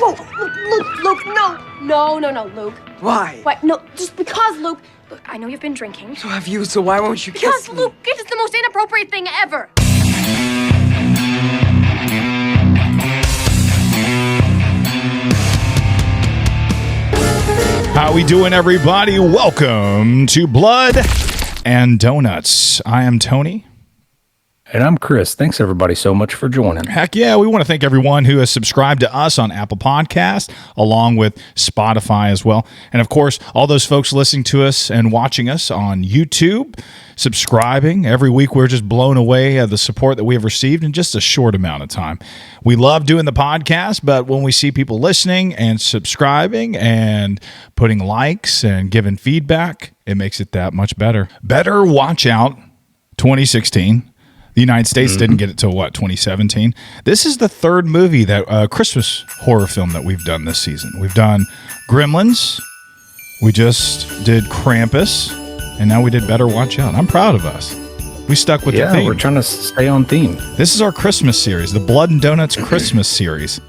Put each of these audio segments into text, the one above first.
Luke, no, Luke. Why? Why? No, just because, Luke. Look, I know you've been drinking. So have you, so why won't you kiss me? Because, Luke, it is the most inappropriate thing ever. How we doing, everybody? Welcome to Blood and Donuts. I am Tony. And I'm Chris. Thanks, everybody, so much for joining. Heck yeah, we want to thank everyone who has subscribed to us on Apple Podcasts, along with Spotify as well. And, of course, all those folks listening to us and watching us on YouTube, subscribing. Every week, we're just blown away at the support that we have received in just a short amount of time. We love doing the podcast, but when we see people listening and subscribing and putting likes and giving feedback, it makes it that much better. Better watch out 2016. The United States didn't get it till, 2017? This is the third movie, that Christmas horror film that we've done this season. We've done Gremlins, we just did Krampus, and now we did Better Watch Out. I'm proud of us. We stuck with the theme. Yeah, we're trying to stay on theme. This is our Christmas series, the Blood and Donuts Christmas series.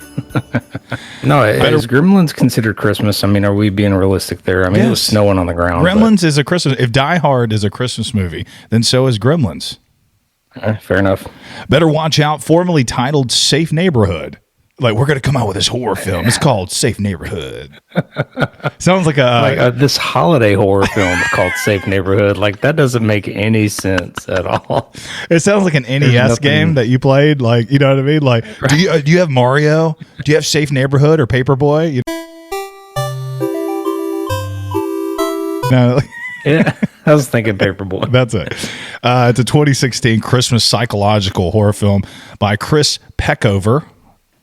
No, is Gremlins considered Christmas? I mean, are we being realistic there? I mean, It was snowing on the ground. Gremlins is a Christmas. If Die Hard is a Christmas movie, then so is Gremlins. Fair enough. Better Watch Out, formerly titled Safe Neighborhood. Like, we're going to come out with this horror film. It's called Safe Neighborhood. Sounds like this holiday horror film called Safe Neighborhood. Like, that doesn't make any sense at all. It sounds like an NES game that you played. Like, you know what I mean? Like, do you have Mario? Do you have Safe Neighborhood or Paperboy? No. Yeah, I was thinking Paperboy. That's it. It's a 2016 Christmas psychological horror film by Chris Peckover.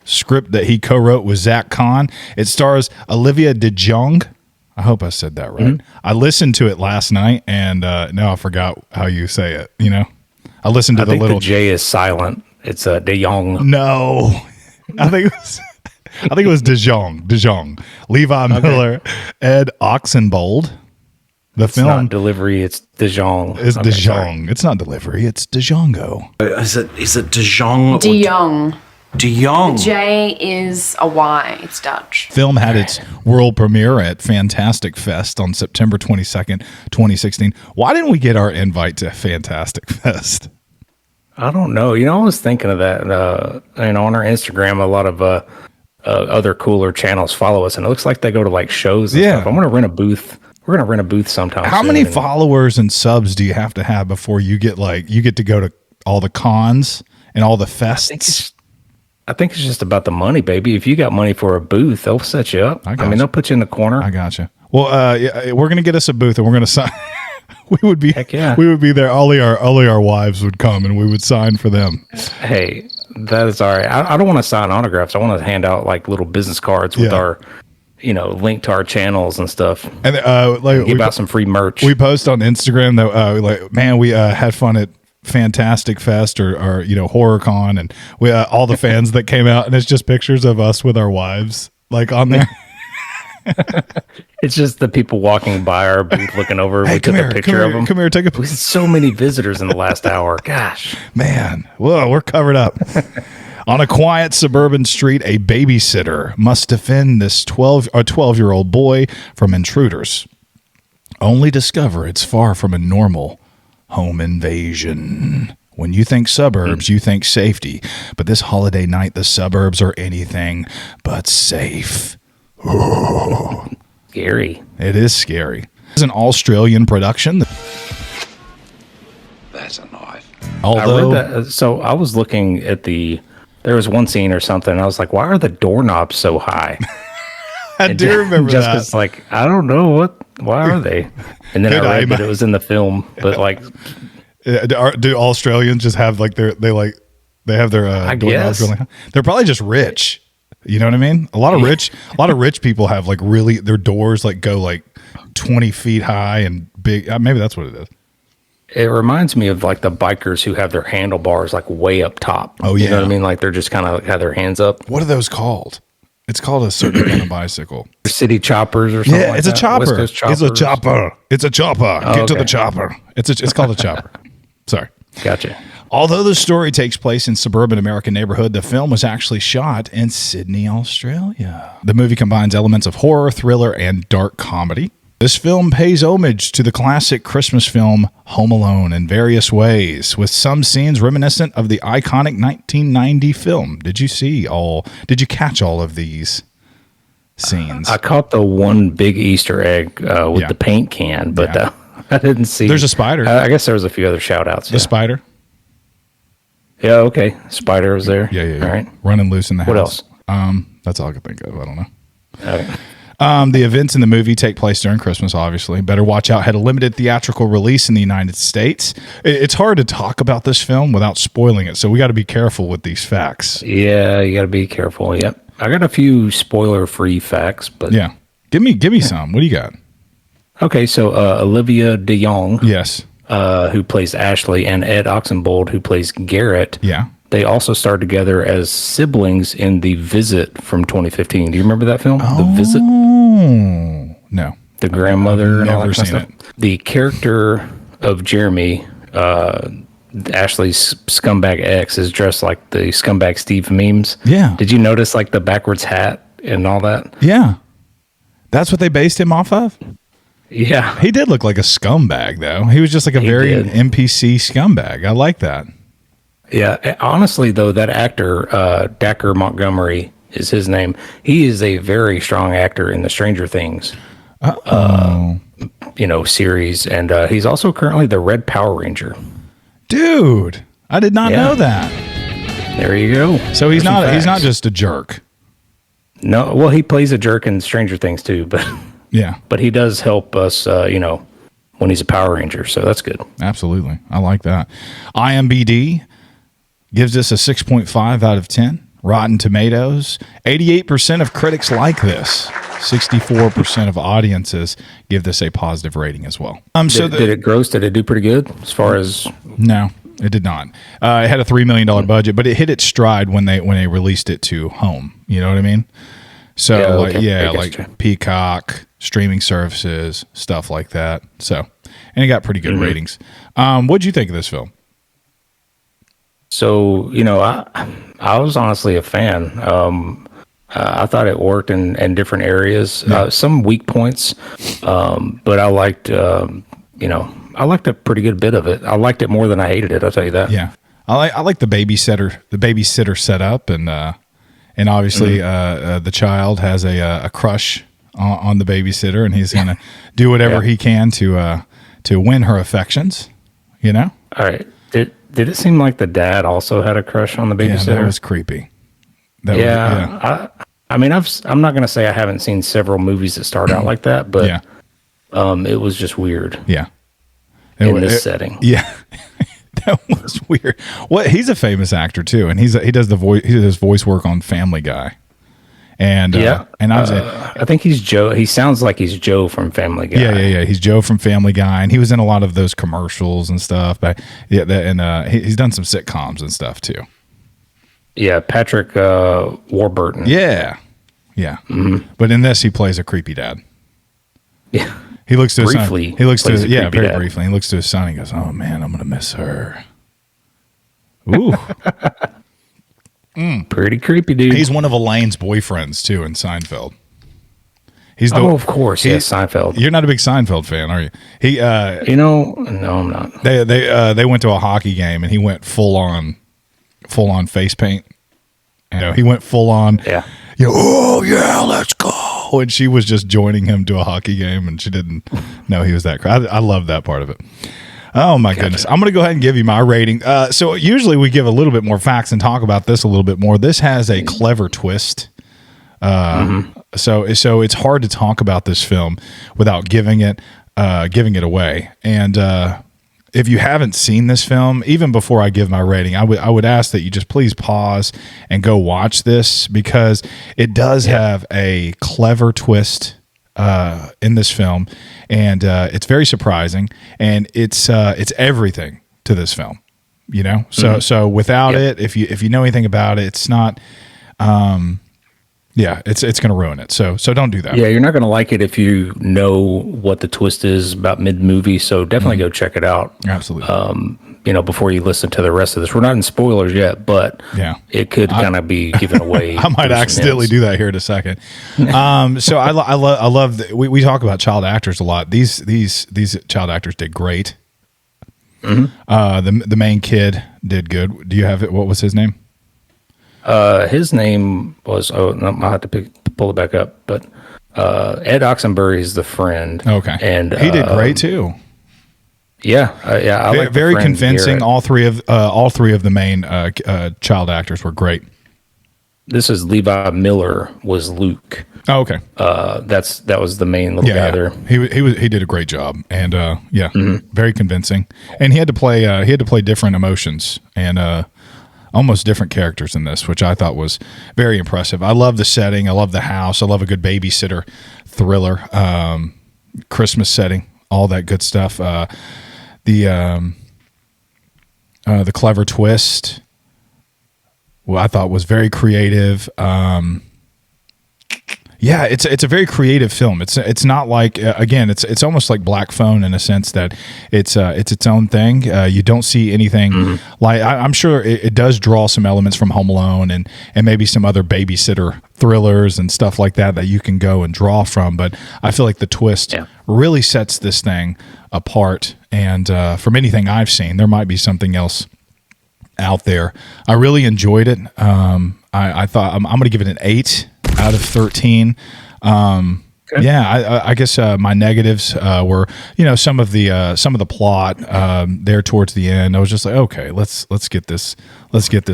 Script that he co-wrote with Zach Kahn. It stars Olivia DeJonge. I hope I said that right. Mm-hmm. I listened to it last night, and now I forgot how you say it. You know, I listened to the J is silent. It's DeJonge. No, I think it was DeJonge. DeJonge. Levi Miller, Ed Oxenbould. It's not delivery, it's DeJonge. It's DeJonge. Sorry. It's not delivery, it's DeJongo. Is it DeJonge? DeJong. DeJong. The J is a Y. It's Dutch. Film had its world premiere at Fantastic Fest on September 22nd, 2016. Why didn't we get our invite to Fantastic Fest? I don't know. You know, I was thinking of that. On our Instagram, a lot of other cooler channels follow us, and it looks like they go to like shows and stuff. I'm going to rent a booth. We're going to rent a booth sometime. How many followers and subs do you have to have before you get to go to all the cons and all the fests? I think it's just about the money, baby. If you got money for a booth, they'll set you up. They'll put you in the corner. I got you. Well, we're going to get us a booth, and we're going to sign. We would be there. Only our wives would come, and we would sign for them. Hey, that is all right. I don't want to sign autographs. I want to hand out like little business cards with our, link to our channels and stuff. And give out some free merch. We post on Instagram that we had fun at Fantastic Fest or HorrorCon, and we all the fans that came out, and it's just pictures of us with our wives like on there. It's just the people walking by our booth looking over. Hey, we took a picture of them. Come here, take a picture. We had so many visitors in the last hour. Gosh, man, whoa, we're covered up. On a quiet suburban street, a babysitter must defend this 12-year-old boy from intruders. Only discover it's far from a normal home invasion. When you think suburbs, you think safety. But this holiday night, the suburbs are anything but safe. Oh. Scary. It is scary. It's an Australian production. That's a knife. Although, I read that, so I was looking at there was one scene or something, and I was like, why are the doorknobs so high? I do remember that. Jessica's like, I don't know why are they? And then I read that it was in the film, but like, do Australians just have like they have their doorknobs really high? They're probably just rich. You know what I mean? A lot of rich people have like really their doors like go like 20 feet high and big. Maybe that's what it is. It reminds me of like the bikers who have their handlebars like way up top. Oh yeah, you know what I mean? Like they're just kind of like have their hands up. What are those called? It's called a certain kind of bicycle. City choppers or something. Yeah, it's a chopper. It's a chopper. It's a chopper. Get to the chopper. It's called a chopper. Sorry. Gotcha. Although the story takes place in suburban American neighborhood, the film was actually shot in Sydney, Australia. The movie combines elements of horror, thriller, and dark comedy. This film pays homage to the classic Christmas film Home Alone in various ways, with some scenes reminiscent of the iconic 1990 film. Did you catch all of these scenes? I caught the one big Easter egg with the paint can, but I didn't see. There's a spider. I guess there was a few other shout outs. The spider? Yeah, okay. Spider was there. Yeah. All right. Running loose in the house. What else? That's all I could think of. I don't know. Okay. The events in the movie take place during Christmas, obviously. Better Watch Out had a limited theatrical release in the United States. It's hard to talk about this film without spoiling it, so we got to be careful with these facts. Yeah, you got to be careful. Yep. I got a few spoiler-free facts, but yeah. Give me some. What do you got? Okay, so Olivia DeJong, yes, who plays Ashley, and Ed Oxenbould, who plays Garrett. Yeah. They also starred together as siblings in The Visit from 2015. Do you remember that film? The Visit? Oh, no. The grandmother and all Never that kind of seen stuff. The character of Jeremy, Ashley's scumbag ex, is dressed like the scumbag Steve memes. Yeah. Did you notice like the backwards hat and all that? Yeah. That's what they based him off of? Yeah. He did look like a scumbag, though. He was just like a very did. NPC scumbag. I like that. Yeah. Honestly, though, that actor, Dacker Montgomery is his name. He is a very strong actor in the Stranger Things series. And he's also currently the Red Power Ranger. Dude, I did not know that. There you go. So he's not just a jerk. No, well, he plays a jerk in Stranger Things too, but yeah, but he does help us, when he's a Power Ranger. So that's good. Absolutely, I like that. IMDb gives this a 6.5 out of 10. Rotten Tomatoes, 88% of critics like this. 64% of audiences give this a positive rating as well. Did it gross? Did it do pretty good as far as? No, it did not. It had a $3 million budget, but it hit its stride when they released it to home. You know what I mean? So like Peacock, streaming services, stuff like that. So, and it got pretty good ratings. What'd you think of this film? So, I was honestly a fan. I thought it worked in different areas. Some weak points, but I liked, I liked a pretty good bit of it. I liked it more than I hated it. I'll tell you that. Yeah, I like the babysitter setup, and obviously the child has a crush on the babysitter, and he's gonna do whatever he can to win her affections. All right. Did it seem like the dad also had a crush on the babysitter? Yeah, that was creepy. I mean, I'm not going to say I haven't seen several movies that start out like that, but it was just weird. Yeah. In this setting. Yeah. That was weird. He's a famous actor too, and he does voice work on Family Guy. And I think he's Joe. He sounds like he's Joe from Family Guy. Yeah. He's Joe from Family Guy, and he was in a lot of those commercials and stuff. But he's done some sitcoms and stuff too. Yeah, Patrick Warburton. Yeah. Mm-hmm. But in this, he plays a creepy dad. Yeah, he looks to briefly. His son. He looks to very dad. briefly. He looks to his son. And he goes, "Oh man, I'm gonna miss her." Ooh. Pretty creepy, dude. He's one of Elaine's boyfriends too in Seinfeld. Of course, Seinfeld. You're not a big Seinfeld fan, are you? No, I'm not. They went to a hockey game, and he went full on face paint. He went full on. Yeah. Oh yeah, let's go. And she was just joining him to a hockey game, and she didn't know he was that. I love that part of it. Oh my goodness. I'm going to go ahead and give you my rating. So usually we give a little bit more facts and talk about this a little bit more. This has a clever twist. So it's hard to talk about this film without giving it away. And if you haven't seen this film, even before I give my rating, I would ask that you just please pause and go watch this, because it does have a clever twist in this film, and it's very surprising, and it's everything to this film, So without it, if you know anything about it, it's not. It's going to ruin it. So don't do that. Yeah, you're not going to like it if you know what the twist is about mid-movie. So definitely go check it out. Absolutely. before you listen to the rest of this. We're not in spoilers yet, but it could kind of be given away. I might accidentally do that here in a second. So I love we talk about child actors a lot. These child actors did great. The main kid did good. Do you have it? What was his name? His name was I'll have to pull it back up, but Ed Oxenbury is the friend. Okay, and he did great too. Yeah. I like very convincing. Garrett. All three of the main child actors were great. This is Levi Miller was Luke. Oh, okay. That was the main little guy there. He did a great job, and very convincing. And he had to play different emotions and almost different characters in this, which I thought was very impressive. I love the setting. I love the house. I love a good babysitter thriller, Christmas setting, all that good stuff. The clever twist, I thought was very creative. It's a very creative film. It's not like again, it's almost like Black Phone in a sense that it's its own thing. You don't see anything like I'm sure it does draw some elements from Home Alone and maybe some other babysitter thrillers and stuff like that you can go and draw from. But I feel like the twist really sets this thing apart. And from anything I've seen, there might be something else out there. I really enjoyed it. I thought I'm going to give it an 8 out of 13. I guess my negatives were, some of the plot there towards the end. I was just like, okay, let's get this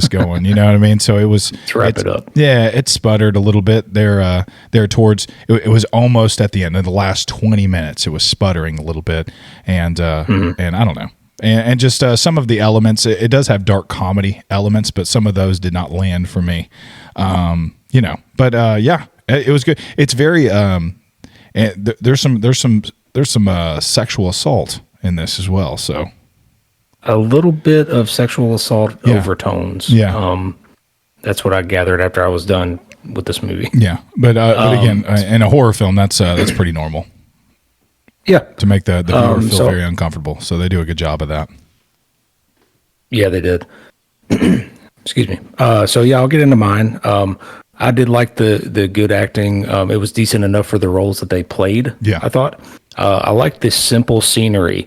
going. You know what I mean? So let's wrap it up. Yeah, it sputtered a little bit there towards. It was almost at the end. In the last 20 minutes, it was sputtering a little bit, and I don't know. And just some of the elements, it does have dark comedy elements, but some of those did not land for me. But it was good. It's very there's some sexual assault in this as well. So a little bit of sexual assault overtones. Yeah. That's what I gathered after I was done with this movie. Yeah, but again, in a horror film, that's pretty normal. Yeah, to make the viewer feel very uncomfortable. So they do a good job of that. Yeah, they did. Excuse me. I'll get into mine. I did like the good acting. It was decent enough for the roles that they played. Yeah, I thought. I liked this simple scenery.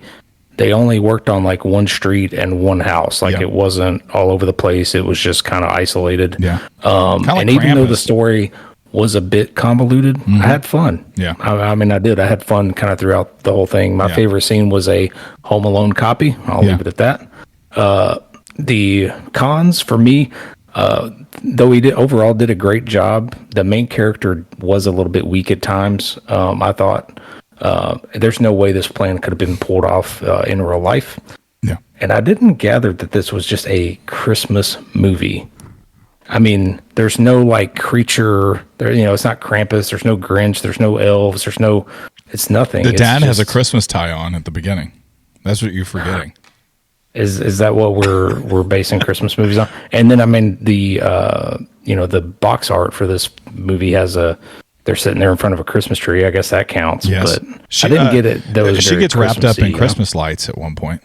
They only worked on like one street and one house. Like it wasn't all over the place. It was just kind of isolated. Yeah. And even though the story was a bit convoluted, I had fun. Yeah. I mean, I did. I had fun kind of throughout the whole thing. My favorite scene was a Home Alone copy. I'll leave it at that. The cons for me, though he did a great job, the main character was a little bit weak at times. I thought there's no way this plan could have been pulled off in real life. Yeah. And I didn't gather that this was just a Christmas movie. I mean, there's no like creature there, it's not Krampus, there's no Grinch, there's no elves, it's nothing. The dad has a Christmas tie on at the beginning. That's what you're forgetting. Is that what we're basing Christmas movies on? And then I mean the box art for this movie they're sitting there in front of a Christmas tree. I guess that counts. Yes. But I didn't get it. She gets wrapped up in Christmas lights at one point.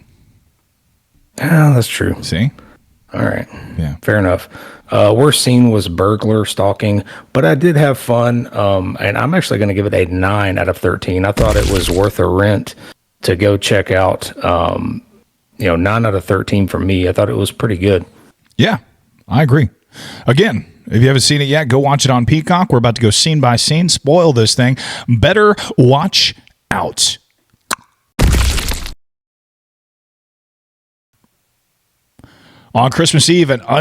Oh, that's true. See? All right. Yeah. Fair enough. Worst scene was burglar stalking, but I did have fun. And I'm actually going to give it a 9 out of 13. I thought it was worth a rent to go check out. 9 out of 13 for me. I thought it was pretty good. Yeah, I agree. Again, if you haven't seen it yet, go watch it on Peacock. We're about to go scene by scene, spoil this thing. Better watch out. On Christmas Eve, in an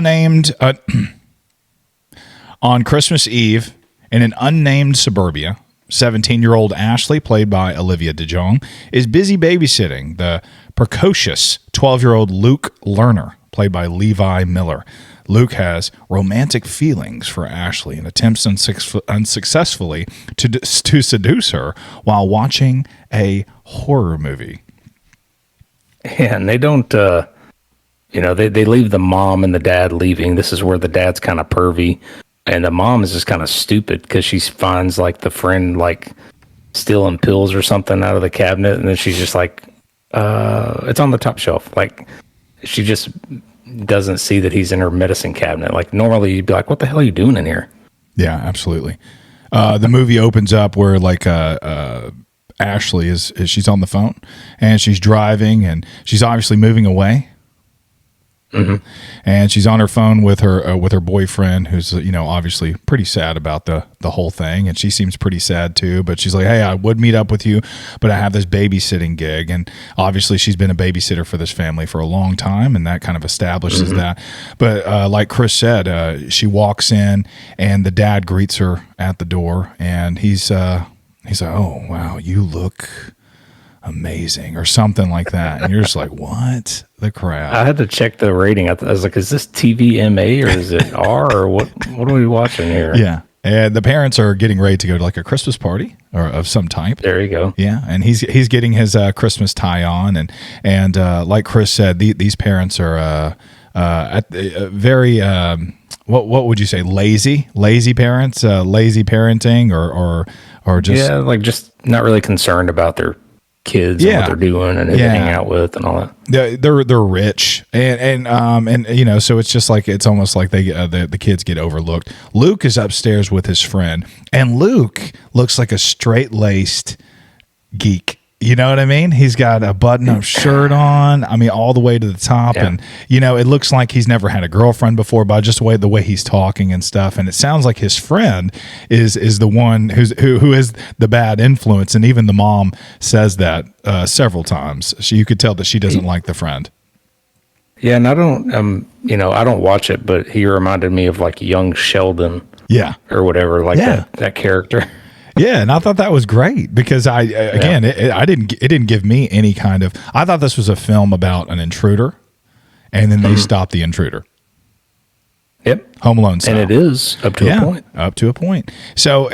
unnamed suburbia, 17-year-old Ashley, played by Olivia DeJonge, is busy babysitting the precocious 12-year-old Luke Lerner, played by Levi Miller. Luke has romantic feelings for Ashley and attempts unsuccessfully to seduce her while watching a horror movie. Yeah, and they don't... they leave the mom and the dad leaving. This is where the dad's kind of pervy, and the mom is just kind of stupid because she finds like the friend like stealing pills or something out of the cabinet, and then she's just like, "It's on the top shelf." Like, she just doesn't see that he's in her medicine cabinet. Like normally you'd be like, what the hell are you doing in here? Yeah, absolutely. The movie opens up where like Ashley is she's on the phone and she's driving and she's obviously moving away. Mm-hmm. And she's on her phone with her boyfriend, who's obviously pretty sad about the whole thing, and she seems pretty sad too. But she's like, "Hey, I would meet up with you, but I have this babysitting gig," and obviously she's been a babysitter for this family for a long time, and that kind of establishes that. But like Chris said, she walks in, and the dad greets her at the door, and he's like, "Oh wow, you look amazing," or something like that, and you're just like, what the crap? I had to check the rating. I was like, is this TVMA or is it R or what are we watching here? Yeah, and the parents are getting ready to go to like a Christmas party or of some type. There you go. Yeah, and he's getting his Christmas tie on, and like Chris said, these parents are very what would you say, lazy parents, lazy parenting, or just just not really concerned about their kids and what they're doing and who they hang out with and all that. They're rich and so it's just like it's almost like they the kids get overlooked. Luke is upstairs with his friend, and Luke looks like a straight-laced geek. You know what I mean? He's got a button-up shirt on. I mean, all the way to the top, and it looks like he's never had a girlfriend before, by just the way he's talking and stuff. And it sounds like his friend is the one who is the bad influence, and even the mom says that several times. You could tell that she doesn't like the friend. Yeah, and I don't, I don't watch it, but he reminded me of like young Sheldon, or whatever, like that character. Yeah, and I thought that was great because it didn't give me any kind of. I thought this was a film about an intruder, and then they stopped the intruder. Yep, Home Alone style. And it is up to a point. Up to a point. So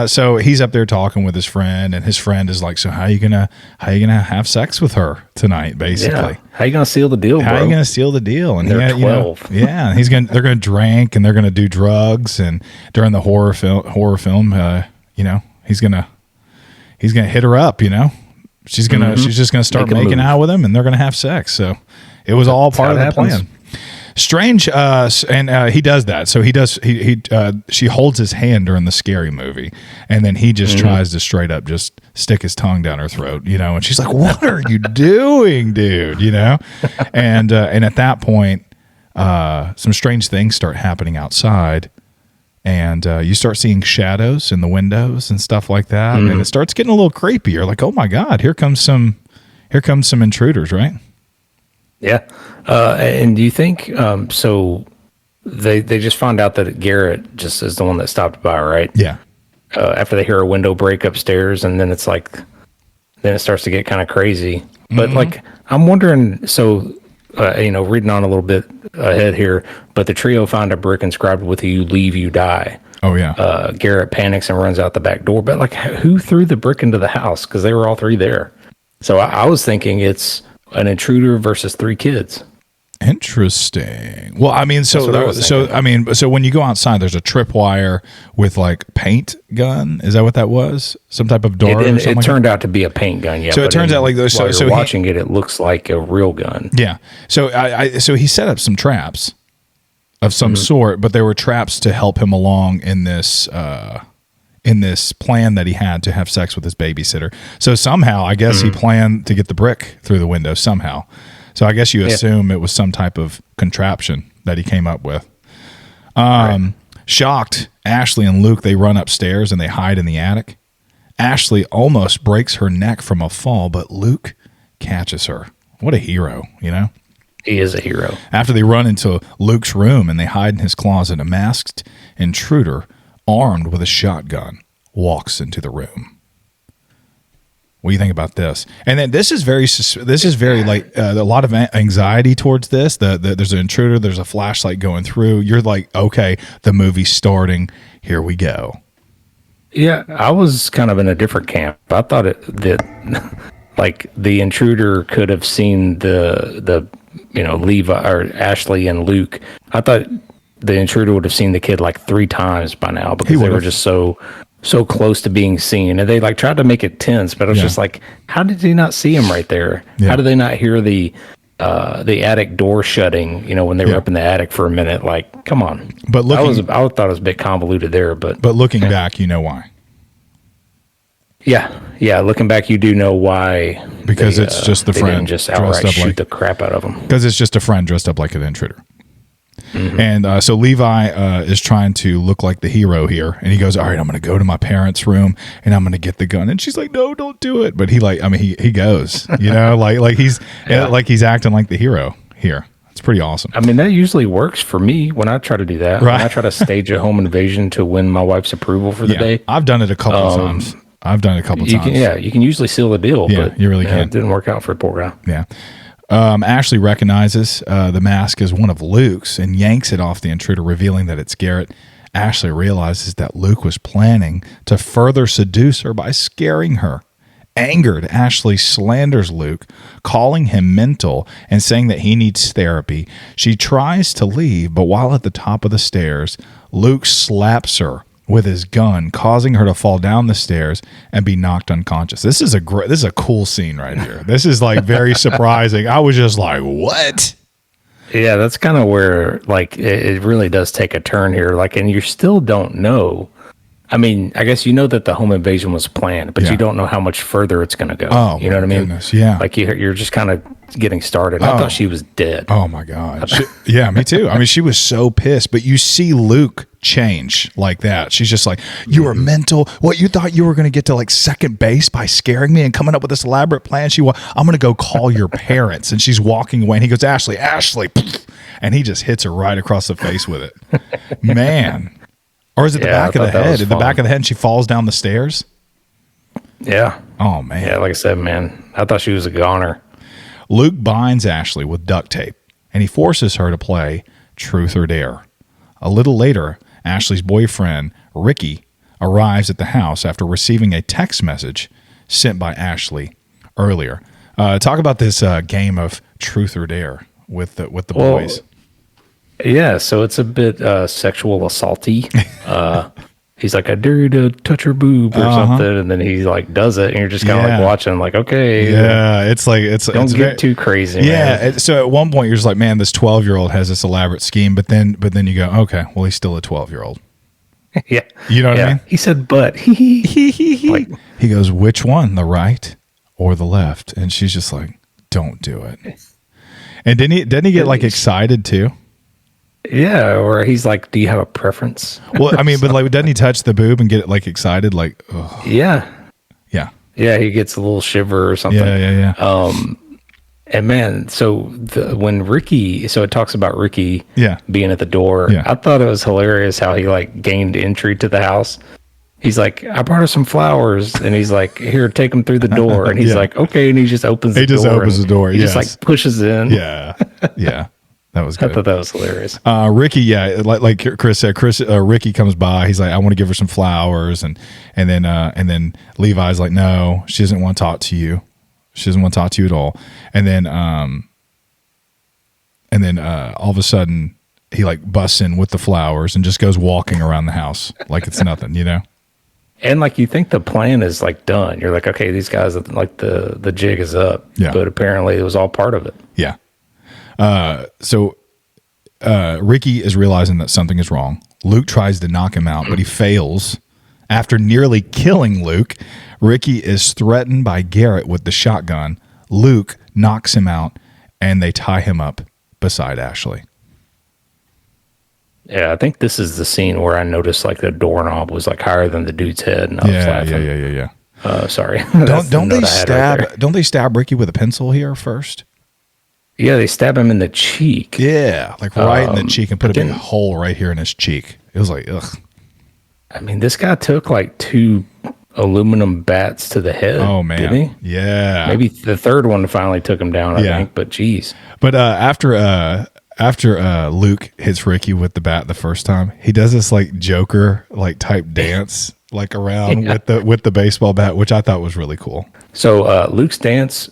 so he's up there talking with his friend, and his friend is like, "So how you gonna have sex with her tonight?" Basically, how you gonna seal the deal? How you gonna seal the deal? And they're 12. They're gonna drink and they're gonna do drugs, and during the horror film, he's gonna hit her up. She's just gonna start making out with him, and they're gonna have sex. So it was all part of the plan. Strange, and he does that. So she holds his hand during the scary movie, and then he just tries to straight up just stick his tongue down her throat, and she's like, "What are you doing, dude?" And at that point, some strange things start happening outside. And you start seeing shadows in the windows and stuff like that, and it starts getting a little creepy. You're like, "Oh my God, here comes some intruders," right? Yeah, and do you think so? They just found out that Garrett just is the one that stopped by, right? Yeah. After they hear a window break upstairs, and then then it starts to get kind of crazy. But like, I'm wondering, so. Reading on a little bit ahead here, but the trio found a brick inscribed with "You leave, you die." Oh yeah. Garrett panics and runs out the back door. But like, who threw the brick into the house? Because they were all three there. So I was thinking it's an intruder versus three kids. Interesting. Well, I mean, so when you go outside, there's a tripwire with like paint gun. Is that what that was? Some type of dart? It turned out to be a paint gun. Yeah. So it turns out like those. While you're watching it looks like a real gun. Yeah. So so he set up some traps of some sort, but there were traps to help him along in this plan that he had to have sex with his babysitter. So somehow, I guess he planned to get the brick through the window somehow. So I guess you assume it was some type of contraption that he came up with. Shocked, Ashley and Luke, they run upstairs and they hide in the attic. Ashley almost breaks her neck from a fall, but Luke catches her. What a hero, He is a hero. After they run into Luke's room and they hide in his closet, a masked intruder armed with a shotgun walks into the room. What do you think about this? And then this is very like a lot of anxiety towards this. There's an intruder. There's a flashlight going through. You're like, okay, the movie's starting. Here we go. Yeah, I was kind of in a different camp. I thought that like the intruder could have seen the Levi or Ashley and Luke. I thought the intruder would have seen the kid like 3 times by now because they were just so close to being seen, and they like tried to make it tense, but I was just like, how did he not see him right there? How did they not hear the the attic door shutting, when they were up in the attic for a minute. Like, come on. But I thought it was a bit convoluted there, but looking back, you know why. Yeah. Looking back, you do know why. Because it's just the they friend didn't just outright dressed up shoot the crap out of him. Because it's just a friend dressed up like an intruder. And so Levi is trying to look like the hero here, and he goes, "All right, I'm going to go to my parents' room and I'm going to get the gun." And she's like, "No, don't do it." But he goes, like he's like he's acting like the hero here. It's pretty awesome. I mean, that usually works for me when I try to do that. Right. When I try to stage a home invasion to win my wife's approval for the day. I've done it a couple of times. You can usually seal the deal. Yeah, but you really can. It didn't work out for the poor guy. Yeah. Ashley recognizes the mask as one of Luke's and yanks it off the intruder, revealing that it's Garrett. Ashley realizes that Luke was planning to further seduce her by scaring her. Angered, Ashley slanders Luke, calling him mental and saying that he needs therapy. She tries to leave, but while at the top of the stairs, Luke slaps her with his gun, causing her to fall down the stairs and be knocked unconscious. This is a cool scene right here. This is like very surprising. I was just like, what? Yeah, that's kind of where like it really does take a turn here. Like, and you still don't know. I mean, I guess you know that the home invasion was planned, but you don't know how much further it's going to go. Oh, you know what I mean? Goodness, yeah. Like you're just kind of getting started. I thought she was dead. Oh my God. Yeah, me too. I mean, she was so pissed, but you see Luke change like that. She's just like, "You are mental. What, you thought you were going to get to like second base by scaring me and coming up with this elaborate plan? I'm going to go call your parents." And she's walking away and he goes, Ashley, and he just hits her right across the face with it. Man. Or is it the back of the head? In the back of the head and she falls down the stairs? Yeah. Oh, man. Yeah, like I said, man, I thought she was a goner. Luke binds Ashley with duct tape, and he forces her to play Truth or Dare. A little later, Ashley's boyfriend, Ricky, arrives at the house after receiving a text message sent by Ashley earlier. Talk about this game of Truth or Dare with the boys. Yeah, so it's a bit sexual assaulty. He's like, "I dare you to touch her boob" or something, and then he like does it, and you're just kind of like watching, like, okay, it's like don't get too crazy. Yeah, so at one point you're just like, man, this 12-year-old has this elaborate scheme, but then you go, okay, well, he's still a 12-year-old. Yeah, you know what I mean? He said, "But like, he goes, which one, the right or the left?" And she's just like, "Don't do it." And didn't he get like excited too? Yeah, or he's like, "Do you have a preference?" Well, I mean, but like, doesn't he touch the boob and get like excited? Like, ugh. Yeah. He gets a little shiver or something. Yeah. And man, so when Ricky, so it talks about Ricky being at the door. Yeah. I thought it was hilarious how he like gained entry to the house. He's like, "I brought her some flowers," and he's like, "Here, take them through the door." And he's like, "Okay," and he just opens the door. He just opens the door. He just like pushes in. Yeah. That was good. I thought that was hilarious. Ricky, like Chris said, Ricky comes by. He's like, "I want to give her some flowers," and then Levi's like, "No, she doesn't want to talk to you. She doesn't want to talk to you at all." And then all of a sudden, he like busts in with the flowers and just goes walking around the house like it's nothing, you know. And like you think the plan is like done. You're like, okay, these guys like the jig is up. Yeah. But apparently it was all part of it. Yeah. So Ricky is realizing that something is wrong. Luke tries to knock him out, but he fails. After nearly killing Luke, Ricky is threatened by Garrett with the shotgun. Luke knocks him out, and they tie him up beside Ashley. Yeah, I think this is the scene where I noticed like the doorknob was like higher than the dude's head, and I was laughing. Yeah. Sorry. Don't they stab Ricky with a pencil here first? Yeah, they stab him in the cheek. Yeah, like right in the cheek, and put a big hole right here in his cheek. It was like, ugh. I mean, this guy took like 2 aluminum bats to the head. Oh man, didn't he? Yeah. Maybe the third one finally took him down. I think, but geez. But after Luke hits Ricky with the bat the first time, he does this like Joker like type dance like around with the baseball bat, which I thought was really cool. So Luke's dance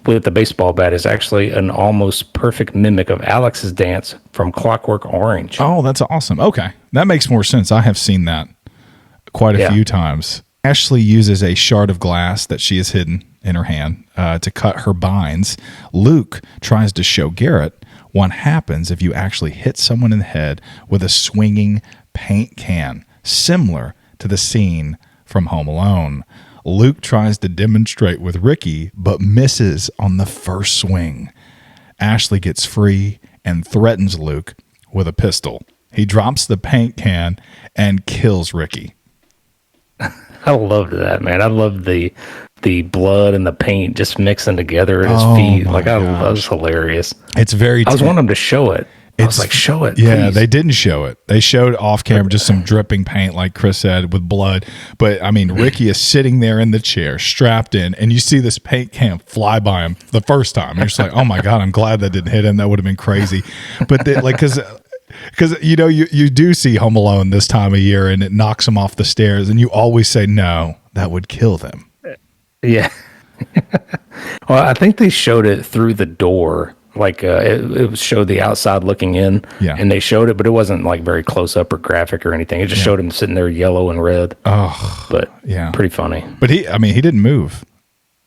with the baseball bat is actually an almost perfect mimic of Alex's dance from Clockwork Orange. Oh, that's awesome. Okay, that makes more sense. I have seen that quite a few times. Ashley uses a shard of glass that she has hidden in her hand to cut her binds. Luke tries to show Garrett what happens if you actually hit someone in the head with a swinging paint can, similar to the scene from Home Alone. Luke tries to demonstrate with Ricky, but misses on the first swing. Ashley gets free and threatens Luke with a pistol. He drops the paint can and kills Ricky. I loved that, man. I loved the blood and the paint just mixing together at his feet. Like, that was hilarious. It's very... I was wanting him to show it. I was like, show it, Yeah, please. they didn't show it. They showed off camera just some dripping paint, like Chris said, with blood. But, I mean, Ricky is sitting there in the chair, strapped in, and you see this paint can fly by him the first time. And you're just like, oh, my God, I'm glad that didn't hit him. That would have been crazy. But, because you know, you do see Home Alone this time of year, and it knocks them off the stairs, and you always say, no, that would kill them. Yeah. Well, I think they showed it through the door. Like it showed the outside looking in, and they showed it, but it wasn't like very close up or graphic or anything. It just showed him sitting there yellow and red. Oh, but yeah, pretty funny. But he didn't move.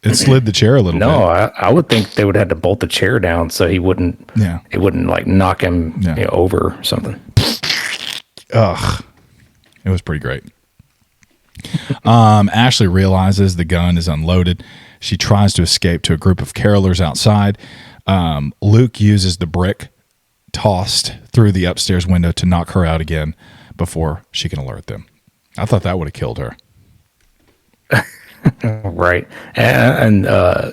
It slid the chair a little bit. No, I would think they would have to bolt the chair down so he wouldn't. Yeah, it wouldn't like knock him over or something. Ugh, it was pretty great. Ashley realizes the gun is unloaded. She tries to escape to a group of carolers outside. Luke uses the brick tossed through the upstairs window to knock her out again before she can alert them. I thought that would have killed her. Right. And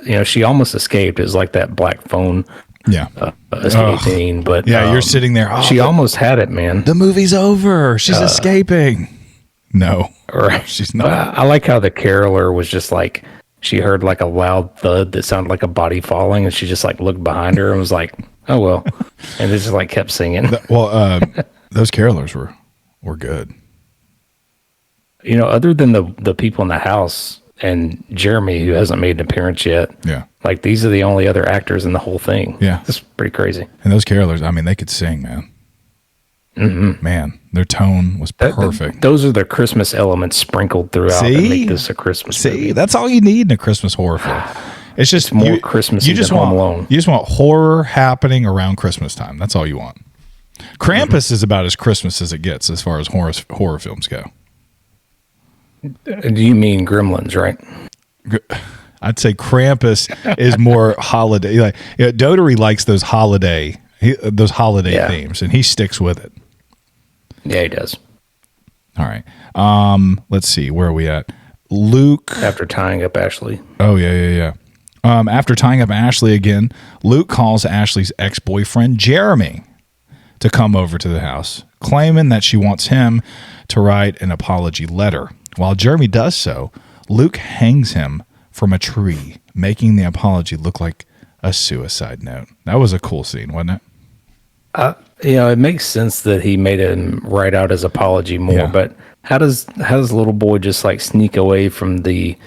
you know, she almost escaped. It was like that black phone. Yeah. Escaping, but yeah, you're sitting there. Oh, she almost had it, man. The movie's over. She's escaping. No, right. She's not. I like how the caroler was just like, she heard like a loud thud that sounded like a body falling, and she just like looked behind her and was like, "Oh well," and they just like kept singing. Those carolers were good. You know, other than the people in the house and Jeremy, who hasn't made an appearance yet. Yeah, like these are the only other actors in the whole thing. Yeah, it's pretty crazy. And those carolers, I mean, they could sing, man. Mm-hmm. Man, their tone was perfect. Those are the Christmas elements sprinkled throughout that make this a Christmas movie. That's all you need in a Christmas horror film. It's just more Christmas than Home Alone. You just want horror happening around Christmas time. That's all you want. Krampus is about as Christmas as it gets as far as horror films go. Do you mean Gremlins, right? I'd say Krampus is more holiday. Like, Dotery likes those holiday themes, and he sticks with it. Yeah, he does. All right. Let's see. Where are we at? Luke. After tying up Ashley. Oh, yeah. After tying up Ashley again, Luke calls Ashley's ex-boyfriend, Jeremy, to come over to the house, claiming that she wants him to write an apology letter. While Jeremy does so, Luke hangs him from a tree, making the apology look like a suicide note. That was a cool scene, wasn't it? You know, it makes sense that he made him write out his apology more, but how does the little boy just like sneak away from the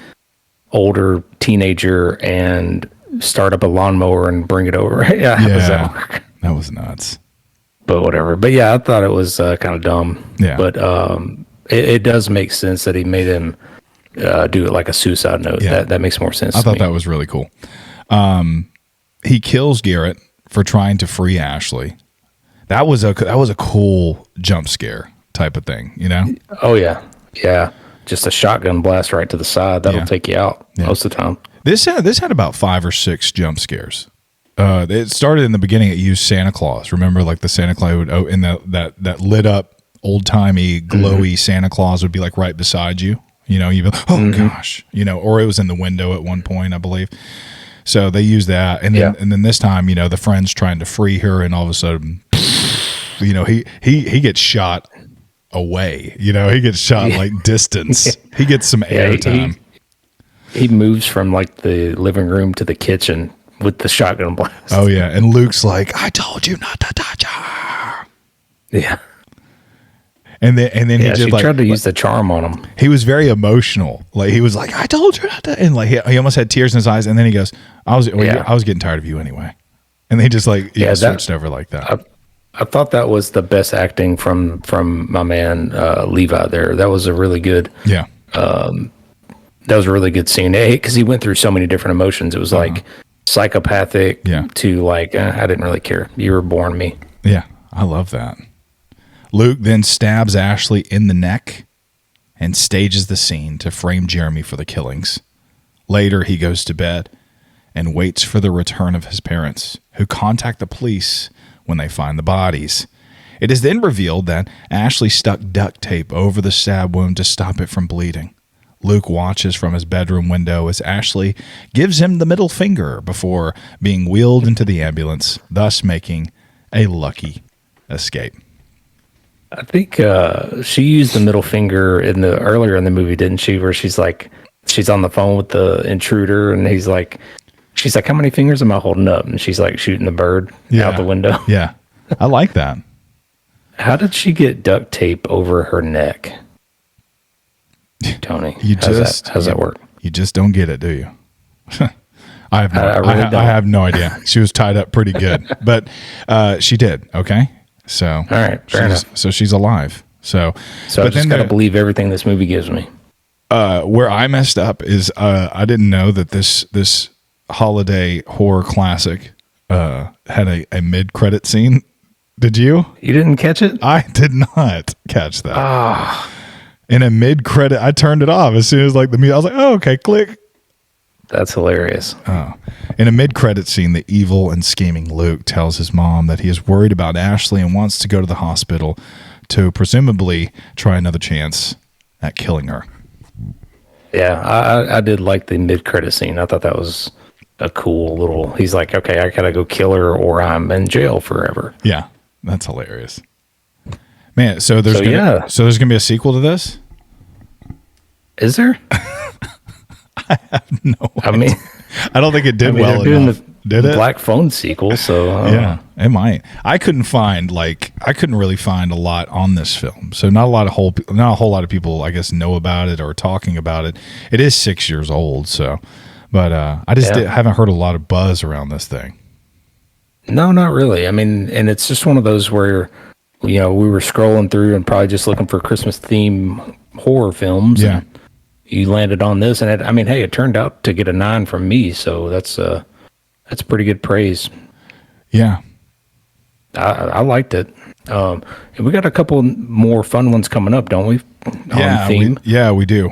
older teenager and start up a lawnmower and bring it over? How does that work? That was nuts. But whatever. But yeah, I thought it was kind of dumb. Yeah. But it does make sense that he made him do it like a suicide note. Yeah. That makes more sense. I thought that was really cool. He kills Garrett for trying to free Ashley. That was a cool jump scare type of thing, you know? Oh yeah. Just a shotgun blast right to the side. That'll take you out most of the time. This had about 5 or 6 jump scares. It started in the beginning. It used Santa Claus. Remember, like the Santa Claus would, in that lit up old timey glowy Santa Claus would be like right beside you. You know, you'd be like, gosh, you know, or it was in the window at one point, I believe. So they used that, and then this time, you know, the friend's trying to free her, and all of a sudden, you know, he gets shot away. You know, he gets shot like distance. He gets some air time. He moves from like the living room to the kitchen with the shotgun blast. Oh yeah, and Luke's like, "I told you not to touch her." Yeah. And then he just tried to use the charm on him. He was very emotional. Like he was like, "I told you not to," and like he almost had tears in his eyes. And then he goes, I was getting tired of you anyway." And they just like switched over like that. I thought that was the best acting from my man Levi there. That was a really good. Yeah. That was a really good scene. Because he went through so many different emotions. It was like psychopathic to like, I didn't really care. You were born me. Yeah, I love that. Luke then stabs Ashley in the neck and stages the scene to frame Jeremy for the killings. Later, he goes to bed and waits for the return of his parents, who contact the police when they find the bodies. It is then revealed that Ashley stuck duct tape over the stab wound to stop it from bleeding. Luke watches from his bedroom window as Ashley gives him the middle finger before being wheeled into the ambulance, thus making a lucky escape. I think she used the middle finger earlier in the movie, didn't she? Where she's on the phone with the intruder, and she's like, "How many fingers am I holding up?" And she's like shooting the bird out the window. Yeah, I like that. How did she get duct tape over her neck, Tony? How's that work? You just don't get it, do you? I have no idea. She was tied up pretty good, but she did. Okay, so all right, fair enough. So she's alive. So I just gotta believe everything this movie gives me. Where I messed up is I didn't know that this holiday horror classic had a mid-credit scene. Did you? You didn't catch it? I did not catch that. In a mid-credit, I turned it off as soon as like the music. I was like, "Oh, okay, click." That's hilarious. Oh. In a mid-credit scene, the evil and scheming Luke tells his mom that he is worried about Ashley and wants to go to the hospital to presumably try another chance at killing her. Yeah, I did like the mid-credit scene. I thought that was a cool little... He's like, okay, I gotta go kill her or I'm in jail forever. Yeah, that's hilarious. Man, so there's gonna be a sequel to this? Is there? I have no idea. I mean... I don't think it did well enough. Did it? Black Phone sequel, so... yeah, it might. I couldn't really find a lot on this film. So not a whole lot of people, I guess, know about it or talking about it. It is 6 years old, so... But I just haven't heard a lot of buzz around this thing. No, not really. I mean, and it's just one of those where, we were scrolling through and probably just looking for Christmas theme horror films. Yeah. And you landed on this, and it turned out to get a 9 from me, so that's pretty good praise. Yeah. I liked it. And we got a couple more fun ones coming up, don't we? Yeah, we do.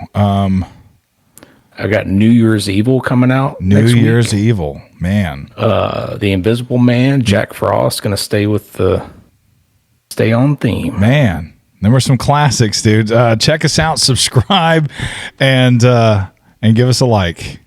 I got New Year's Evil coming out. New Year's Evil, man. The Invisible Man, Jack Frost, gonna stay on theme. Man, there were some classics, dude. Check us out, subscribe, and give us a like.